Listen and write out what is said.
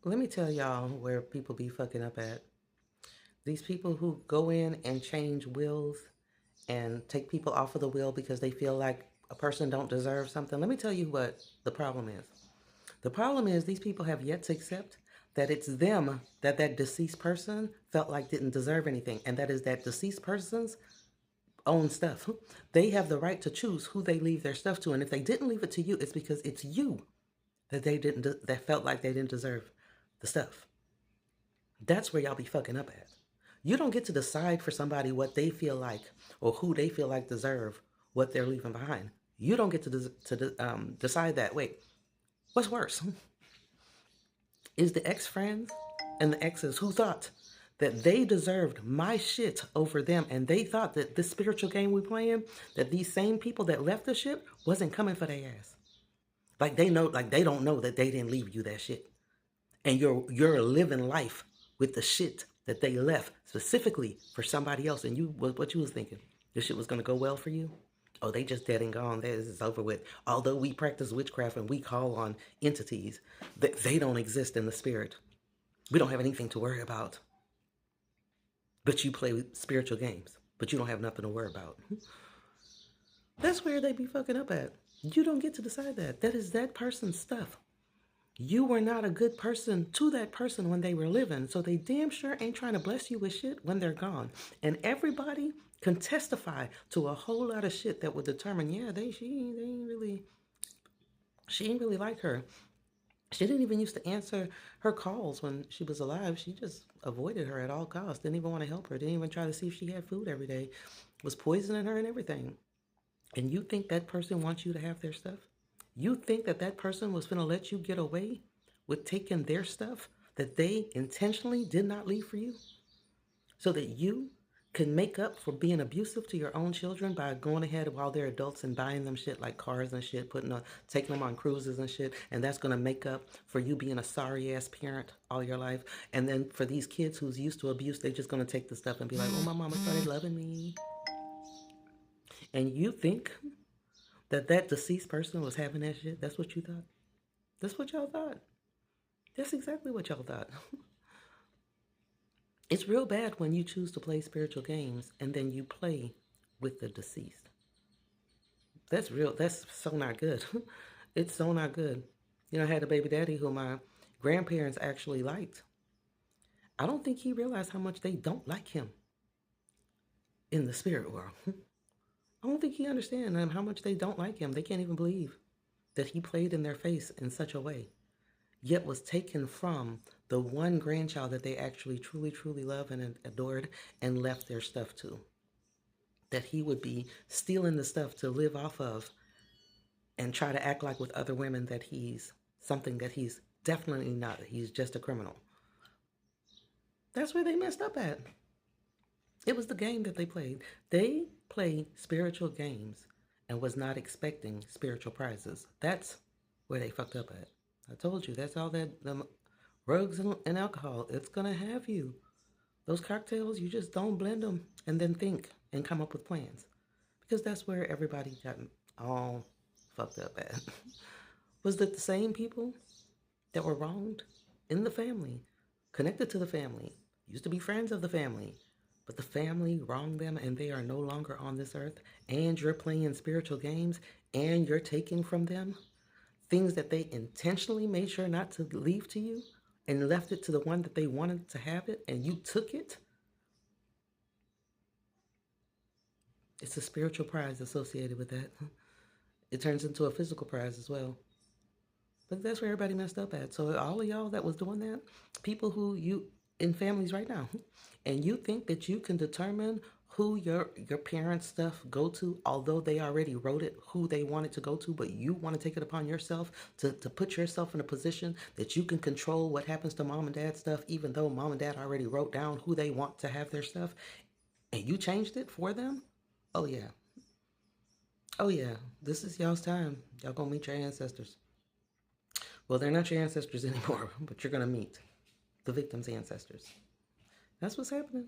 Let me tell y'all where people be fucking up at. These people who go in and change wills and take people off of the will because they feel like a person don't deserve something. Let me tell you what the problem is. The problem is these people have yet to accept that it's them that that deceased person felt like didn't deserve anything, and that is that deceased person's own stuff. They have the right to choose who they leave their stuff to, and if they didn't leave it to you, it's because it's you that they didn't that felt like they didn't deserve the stuff. That's where y'all be fucking up at. You don't get to decide for somebody what they feel like or who they feel like deserve what they're leaving behind. You don't get to decide that. Wait, what's worse? Is the ex friends and the exes who thought that they deserved my shit over them, and they thought that this spiritual game we playing, that these same people that left the shit wasn't coming for their ass. Like they know, like they don't know that they didn't leave you that shit, and you're living life with the shit that they left specifically for somebody else. And you, what you was thinking, this shit was gonna go well for you? Oh, they just dead and gone. This is over with. Although we practice witchcraft and we call on entities, they don't exist in the spirit. We don't have anything to worry about. But you play spiritual games, but you don't have nothing to worry about. That's where they be fucking up at. You don't get to decide that. That is that person's stuff. You were not a good person to that person when they were living, so they damn sure ain't trying to bless you with shit when they're gone. And everybody can testify to a whole lot of shit that would determine, yeah, she ain't really like her. She didn't even used to answer her calls when she was alive. She just avoided her at all costs. Didn't even want to help her. Didn't even try to see if she had food every day. Was poisoning her and everything. And you think that person wants you to have their stuff? You think that that person was going to let you get away with taking their stuff that they intentionally did not leave for you so that you can make up for being abusive to your own children by going ahead while they're adults and buying them shit like cars and shit, taking them on cruises and shit, and that's going to make up for you being a sorry ass parent all your life. And then for these kids who's used to abuse, they're just going to take the stuff and be like, oh, my mama started loving me. And you think that that deceased person was having that shit? That's what you thought? That's what y'all thought. That's exactly what y'all thought. It's real bad when you choose to play spiritual games and then you play with the deceased. That's real. That's so not good. It's so not good. You know, I had a baby daddy who my grandparents actually liked. I don't think he realized how much they don't like him in the spirit world. I don't think he understands how much they don't like him. They can't even believe that he played in their face in such a way, yet was taken from the one grandchild that they actually truly, truly love and adored and left their stuff to. That he would be stealing the stuff to live off of and try to act like with other women that he's something that he's definitely not. He's just a criminal. That's where they messed up at. It was the game that they played. They played spiritual games and was not expecting spiritual prizes. That's where they fucked up at. I told you, that's all that the drugs and alcohol, it's gonna have you. Those cocktails, you just don't blend them and then think and come up with plans. Because that's where everybody got all fucked up at. Was that the same people that were wronged in the family, connected to the family, used to be friends of the family, but the family wronged them and they are no longer on this earth, and you're playing spiritual games and you're taking from them things that they intentionally made sure not to leave to you and left it to the one that they wanted to have it, and you took it. It's a spiritual prize associated with that. It turns into a physical prize as well. But that's where everybody messed up at. So all of y'all that was doing that, people who you in families right now, and you think that you can determine who your parents' stuff go to, although they already wrote it, who they want it to go to, but you want to take it upon yourself to put yourself in a position that you can control what happens to mom and dad's stuff, even though mom and dad already wrote down who they want to have their stuff, and you changed it for them? Oh yeah. Oh yeah. This is y'all's time. Y'all gonna meet your ancestors. Well, they're not your ancestors anymore, but you're gonna meet the victim's ancestors. That's what's happening.